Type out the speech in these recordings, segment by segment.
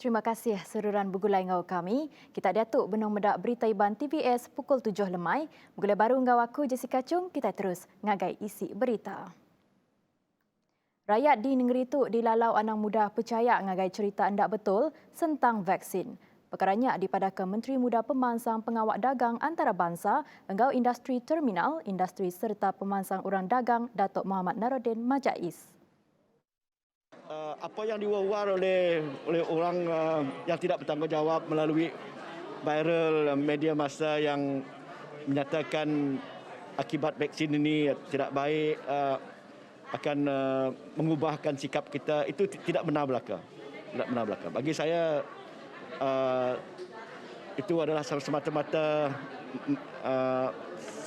Terima kasih seruran begulai ngau kami. Kita datuk benong medak berita Iban TVS pukul 7 lemai. Begulai baru ngau aku Jessica Chung, kita terus ngagai isi berita. Rakyat di negeri itu dilalau anang muda percaya ngagai cerita endak betul tentang vaksin. Perkaranya dipadahkan Menteri Muda Pemansang Pengawak Dagang Antarabangsa, Engau Industri Terminal, Industri serta Pemansang Urang Dagang Datuk Muhammad Naruddin Majais. Apa yang diwar oleh orang yang tidak bertanggungjawab melalui viral media massa yang menyatakan akibat vaksin ini tidak baik akan mengubahkan sikap kita, itu tidak benar belaka. Tidak benar belaka. Bagi saya itu adalah semata-mata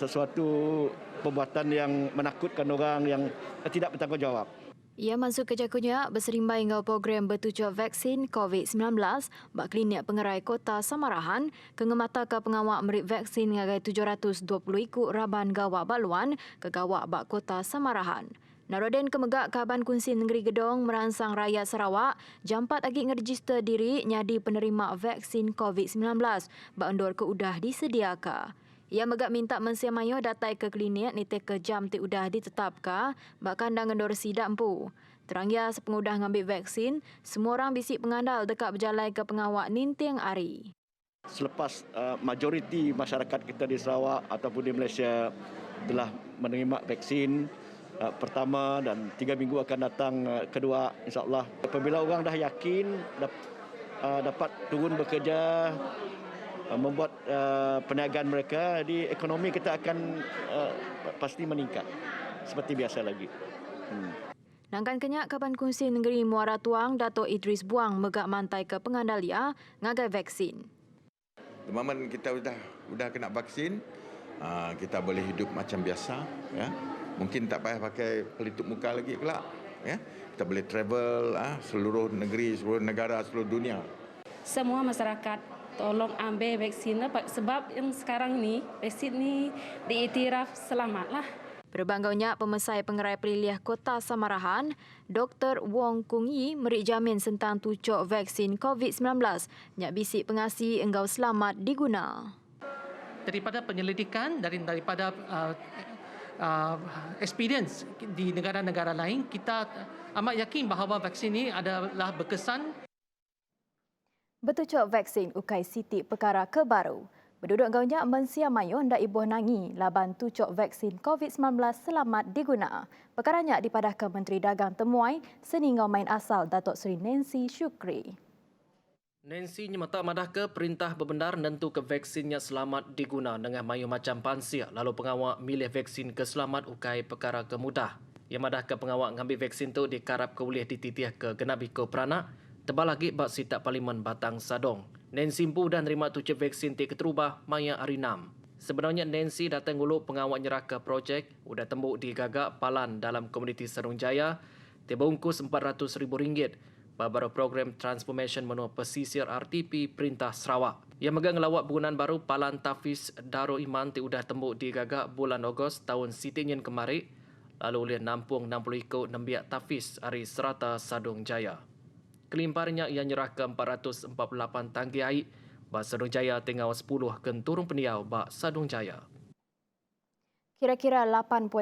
sesuatu perbuatan yang menakutkan orang yang tidak bertanggungjawab. Ia masuk ke jakunya berserimbai ngau program bertujuan vaksin COVID-19 bak klinik pengerai kota Samarahan kengemata ke pengawak merit vaksin ngagai 720 ikut Raban Gawak Baluan ke Gawak bak kota Samarahan. Naruddin kemegak Kaban Kunsi Negeri Gedong merangsang rakyat Sarawak jampat agi ngeregister diri nyadi penerima vaksin COVID-19 bak endor ke udah disediakan. Ia megak minta mensia mayo datai ke klinik ni ke jam ti udah ditetapkan bak kandang endor sidak empu. Terang ia sepengudah ngambil vaksin, semua orang bisik pengandal dekat berjalan ke pengawak ninting ari. Selepas majoriti masyarakat kita di Sarawak ataupun di Malaysia telah menerima vaksin pertama dan 3 minggu akan datang kedua, insyaAllah. Apabila orang dah yakin dapat turun bekerja, membuat perniagaan mereka, di ekonomi kita akan pasti meningkat seperti biasa lagi. Nangkan kenyak Kaban Kunsi Negeri Muara Tuang, Dato' Idris Buang megak mantai ke Pengandalia ngagai vaksin. The moment kita sudah kena vaksin, kita boleh hidup macam biasa, ya. Mungkin tak payah pakai pelitup muka lagi kelak, ya. Kita boleh travel seluruh negeri, seluruh negara, seluruh dunia. Semua masyarakat tolong ambil vaksin sebab yang sekarang ni vaksin ni diiktiraf selamatlah. Berbanggaunya pemesai pengerai peliliah kota Samarahan, Dr. Wong Kung Yi merik jamin tentang tucuk vaksin COVID-19. Nyak bisik pengasi enggau selamat diguna. Daripada penyelidikan, daripada experience di negara-negara lain, kita amat yakin bahawa vaksin ini adalah berkesan. Bertucuk vaksin ukai Siti perkara kebaru. Berduduk gaunya mensia mayo ndak ibuh nangi laban tucuk vaksin COVID-19 selamat diguna. Perkaranya dipadahkan Menteri Dagang Temuai seni ngau main asal Datuk Seri Nancy Shukri. Nancy nyemata madah ke perintah berbenar nentu ke vaksinnya selamat diguna dengan mayu macam pansia lalu pengawak milih vaksin ke selamat ukai perkara kemudah. Ia madah ke pengawak ngambil vaksin tu dikarap ke boleh dititih ke genabiko peranak tebal lagi bak sitak Parlimen Batang Sadong. Nancy Mpu dan terima tucuk vaksin ti keterubah maya hari 6. Sebenarnya Nancy datang gulu pengawak nyerah ke projek udah tembuk di Gagak Palan dalam komuniti Serung Jaya dibungkus RM400,000 baru program transformation menu pesisir RTP Perintah Sarawak. Ia megang ngelawak penggunaan baru Palan Tafiz Darul Iman ti udah tembuk di Gagak bulan Ogos tahun sitinyin kemari lalu oleh nampung 60 ikut nembiak Tafiz hari serata Sadung Jaya. Kelimparnya ia nyerah ke 448 tangki air bak Sadung Jaya tinggal 10 kenturung peniau bak Sadung Jaya. Kira-kira 8.5%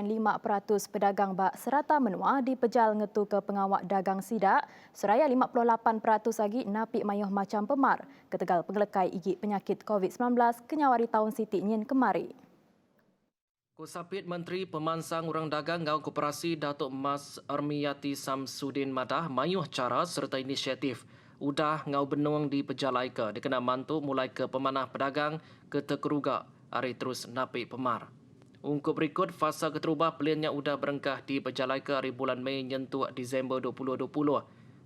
pedagang bak serata menua dipejal ngetu ke pengawak dagang sidak, seraya 58% lagi napik mayuh macam pemar ketegal pengelekai igit penyakit COVID-19 kenyawari tahun Siti Nyin kemari. Kusapit Menteri Pemansang Urang Dagang Ngau Koperasi Datuk Mas Armiyati Samsudin Madah mayuh cara serta inisiatif udah ngau benung di pejalai ke dikena mantu mulai ke pemanah pedagang ke tekeruga hari terus napik pemar. Ungkup berikut fasa keterubah peliannya udah berengkah di pejalai ke hari bulan Mei nyentuh Disember 2020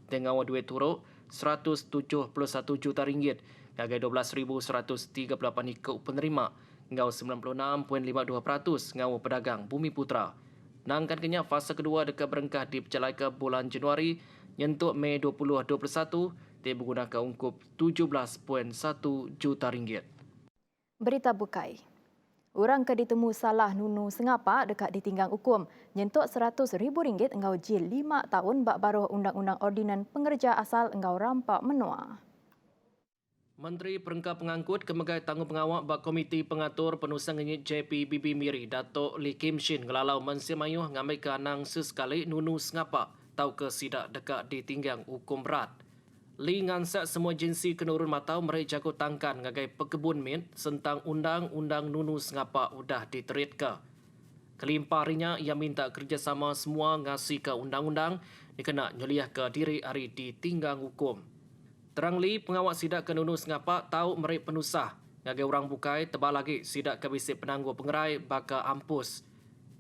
dengan duit turuk RM171 juta ngagai 12,138 ikut penerima ngau 96.52% ngau pedagang Bumi Putra. Nangkan kenya fasa kedua dekat berengkah di pejalai ke bulan Januari nyentuh Mei 2021 dia menggunakan ungkup RM17.1 juta. Berita bukai. Orang ke ditemu salah nunu sengapa dekat ditinggang hukum nyentuk RM100,000 engau jil 5 tahun bak baruh undang-undang ordinan pengerja asal engau rampak menua. Menteri Perengkap Pengangkut Kemegai Tanggung Pengawak Bak Komiti Pengatur Penusang Ngit JPBB Miri Datuk Lee Kim Shin ngelalau Mensia Mayuh ngambil ke anang sesekali nunu sengapa tau ke sidak dekat ditinggang hukum berat. Lee ngansak semua jinsi kenurun matau mereka jago tangkan ngagai pekebun mit tentang undang-undang nunu sengapa udah diterit ke. Kelimparinya ia minta kerjasama semua ngasih ke undang-undang dikena nyeliah ke diri hari ditinggang hukum. Terang Lee, pengawak sidak ke nunu sengapa tahu mereka penusah. Ngagai orang bukai tebal lagi sidak ke bisik penangguh pengerai baka ampus.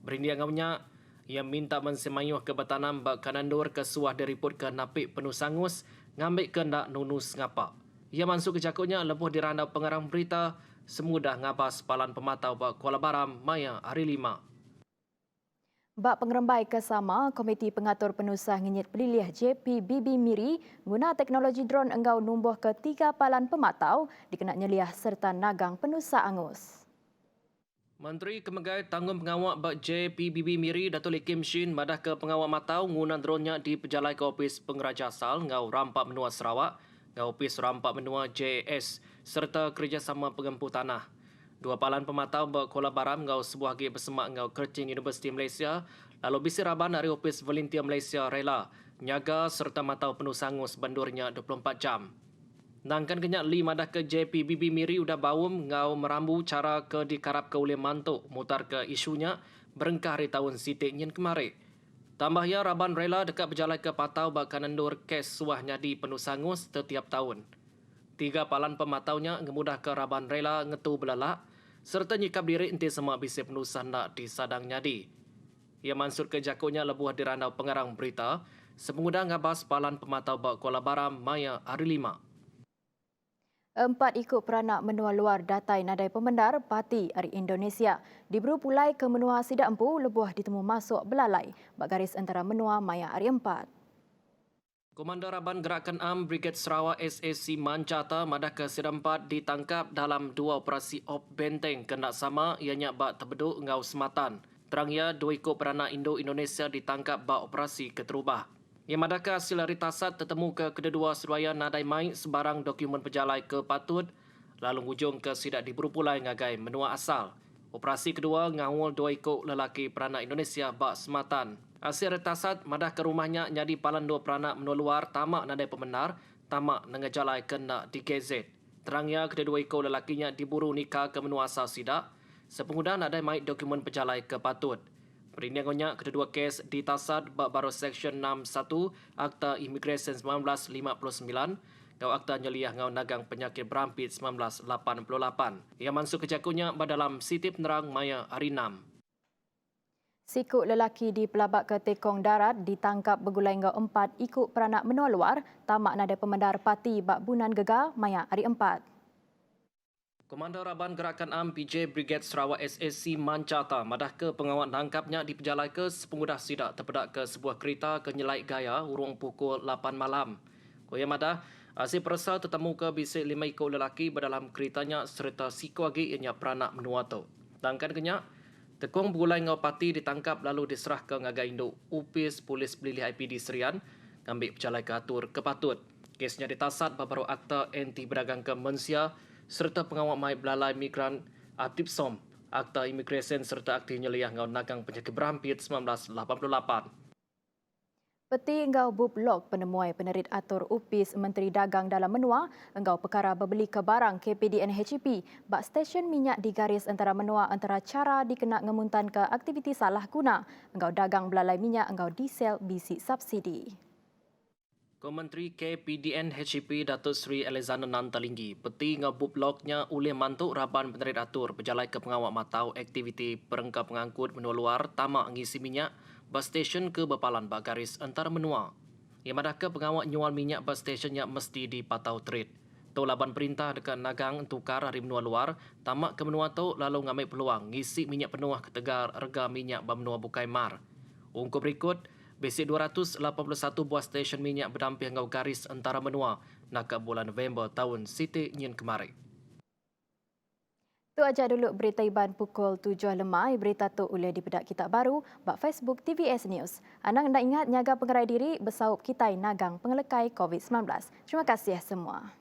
Berindia ngawnya, ia minta mensemayuh ke Batanam bak kanandur ke suah deriput ke napik penusangus ngambil ke ndak nunu sengapa. Ia masuk ke jakutnya lebuh dirandau pengarang berita semudah ngabas palan pematau bak Kuala Baram Maya hari 5. Bak pengerembai kesama, Komiti Pengatur Penusah Ngenyit Pelilih JPBB Miri guna teknologi drone enggau numbuh ke 3 palan pematau dikena nyeliah serta nagang penusah angus. Menteri Kemegai Tanggung Pengawak Bak JPBB Miri Datuk Lee Kim Shin madah ke pengawak matau nguna drone-nya di pejalai ke Opis Pengeraja Asal ngau Rampak Menua Sarawak, ngau Opis Rampak Menua JAS serta kerjasama pengempu tanah. 2 palan pematau bak Kuala Baram ngau sebuah gi bersemak ngau Kertin Universiti Malaysia, lalu bisi raban dari Opis Volunteer Malaysia rela nyaga serta matau penuh sangus bandurnya 24 jam. Nangkan kenyak Lee madah ke JPBB Miri udah bawum ngau merambu cara ke dikarap ke oleh mantuk mutar ke isunya berengkah hari tahun sitik nyen kemari. Tambah ya raban rela dekat berjalan ke patau bak kanandur kes suah nyadi penuh sangus setiap tahun. 3 palan pemataunya ngemudah ke raban rela ngetu belalak serta nyikap diri enti semua bisi penusah nak disadang nyadi. Ia mansur ke jakutnya lebuh dirandau pengarang berita sepengudah ngabas palan pematau bak Kuala Baram Maya hari 5. 4 ikut peranak menua luar datai nadai pemendar Parti Hari Indonesia. Diberi pulai ke menua Sidak Empu lebuh ditemu masuk belalai bak garis antara menua Maya hari 4. Komander Raban Gerakan Am Brigade Sarawak SAC Mancata madah ke Sidampat ditangkap dalam 2 operasi op benteng kendak sama ianya bak terbeduk ngau sematan. Terang ia 2 ikut peranak Indo-Indonesia ditangkap bak operasi keterubah. Ia madah ke hasil hari tasat tertemu ke kedua Surabaya nadai mai sebarang dokumen pejalai ke patut lalu hujung ke sidak diburu pulai ngagai menua asal. Operasi kedua ngawul 2 ikut lelaki peranak Indonesia bak sematan. Hasil retasat madah ke rumahnya nyadi palan 2 peranak menua luar tamak nadai pembenar, tamak nengejalai kena di GZ. Terangnya kedua ikut lelakinya diburu nikah ke menua asal sidak, sepengudah nadai mai dokumen pejalai ke patut. Perindiangannya kedua kes ditasat bak baru Seksyen 61 Akta Imigresen 1959, ngau Akta Nyeliah ngau Nagang Penyakit Berampit 1988. Ia masuk ke jakutnya dalam Siti Penerang Maya hari 6. Sikut lelaki di Pelabak ke Tekong Darat ditangkap bergulai ngau 4 ikut peranak menua luar tamak nadai pemendar Parti bak Bunan Gegar Maya hari 4. Komander Raban Gerakan Am PJ Brigade Sarawak SAC Mancata madah ke pengawal nangkapnya di pejalai ke sepengudah sidak terpedak ke sebuah kereta ke Nyelait Gaya urung pukul 8 malam. Koya madah, hasil perasa tertemu ke bisik 5 ikut lelaki berdalam keretanya serta siku lagi ianya peranak menua tu. Tangkan kenyak, tekong bergulai ngau parti ditangkap lalu diserah ke ngagai induk Upis Polis Pelilih IPD Serian ngambil pejalai ke atur ke patut. Kesnya ditasat baru Akta Anti Berdagang ke Mensia serta pengawal mai belalai migran Atip Som, Akta Imigresen serta Akta Nyeliah ngau Nagang Penyakit Berampit 1988. Peti engkau bublog penemuai penerit atur Upis Menteri Dagang dalam menua engkau perkara berbeli ke barang KPDN HEP bak stesen minyak di garis antara menua antara cara dikena ngemuntan ke aktiviti salah guna engkau dagang belalai minyak engkau diesel bisi subsidi. Komenteri KPDN HEP Datuk Seri Alexander Nantalinggi peti ngebublognya oleh mantuk Raban penerit atur berjalai ke pengawak matau aktiviti perengkap pengangkut menua luar tamak ngisi minyak bas stesen ke bepalan bak garis antara menua. Ia madah ke pengawak nyual minyak bas stationnya mesti dipatau trade. Tu laban perintah dekat nagang tukar hari menua luar, tamak ke menua tu lalu ngambil peluang ngisi minyak penuh ke tegar harga minyak menua bukai mar. Ungkup berikut, besi 281 buah stesen minyak berdamping ngau garis antara menua nak ke bulan November tahun Siti nyen kemari. Tu aja dulu berita Iban pukul 7 lemai. Berita tu boleh dipedak Kitab Baru bak Facebook TVS News. Anang nak ingat nyaga pengerai diri bersaup kitai nagang pengelekai COVID-19. Terima kasih semua.